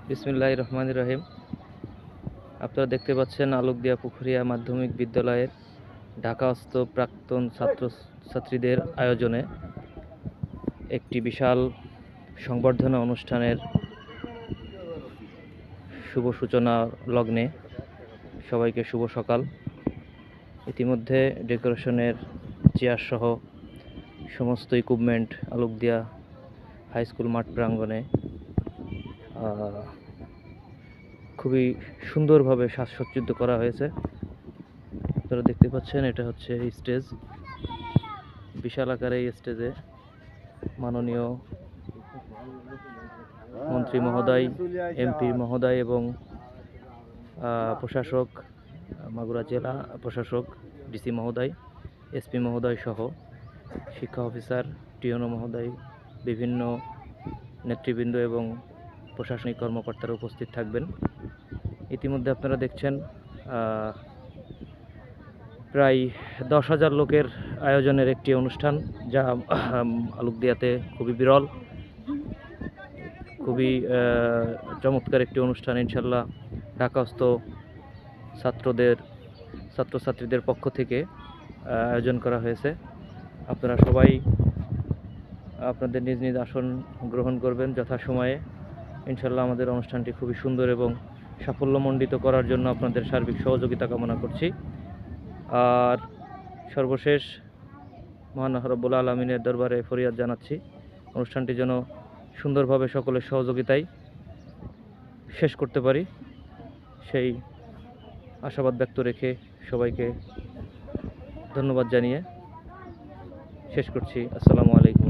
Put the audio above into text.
বিসমিল্লাহির রহমানির রহিম। আপনারা দেখতে পাচ্ছেন আলোকদিয়া পুখুরিয়া মাধ্যমিক বিদ্যালয়ের ঢাকাস্থ প্রাক্তন ছাত্রছাত্রীদের আয়োজনে একটি বিশাল সংবর্ধনা অনুষ্ঠানের শুভ সূচনা লগ্নে সবাইকে শুভ সকাল। ইতিমধ্যে ডেকোরেশনের চেয়ার সহ সমস্ত ইকুইপমেন্ট আলোকদিয়া হাই স্কুল মাঠ প্রাঙ্গণে খুবই সুন্দরভাবে সাজসজ্জিত করা হয়েছে। আপনারা দেখতে পাচ্ছেন এটা হচ্ছে স্টেজ। বিশাল আকারে এই স্টেজে মাননীয় মন্ত্রী মহোদয়, এমপি মহোদয় এবং প্রশাসক, মাগুরা জেলা প্রশাসক, ডিসি মহোদয়, এসপি মহোদয় সহ শিক্ষা অফিসার, টিওনো মহোদয়, বিভিন্ন নেতৃবৃন্দ এবং প্রশাসনিক কর্মকর্তারা উপস্থিত থাকবেন। ইতিমধ্যে আপনারা দেখছেন প্রায় 10,000 লোকের আয়োজনের একটি অনুষ্ঠান, যা আলোকদিয়াতে খুবই বিরল, খুবই চমৎকার একটি অনুষ্ঠান। ইনশাল্লাহ ঢাকাস্থ ছাত্রছাত্রীদের পক্ষ থেকে আয়োজন করা হয়েছে। আপনারা সবাই আপনাদের নিজ নিজ আসন গ্রহণ করবেন যথাসময়ে। ইনশাল্লাহ আমাদের অনুষ্ঠানটি খুবই সুন্দর এবং সাফল্যমণ্ডিত করার জন্য আপনাদের সার্বিক সহযোগিতা কামনা করছি। আর সর্বশেষ মহান রব্বুল আলামিনের দরবারে ফরিয়াদ জানাচ্ছি, অনুষ্ঠানটি যেন সুন্দরভাবে সকলের সহযোগিতায় শেষ করতে পারি, সেই আশাবাদ ব্যক্ত রেখে সবাইকে ধন্যবাদ জানিয়ে শেষ করছি। আসসালামু আলাইকুম।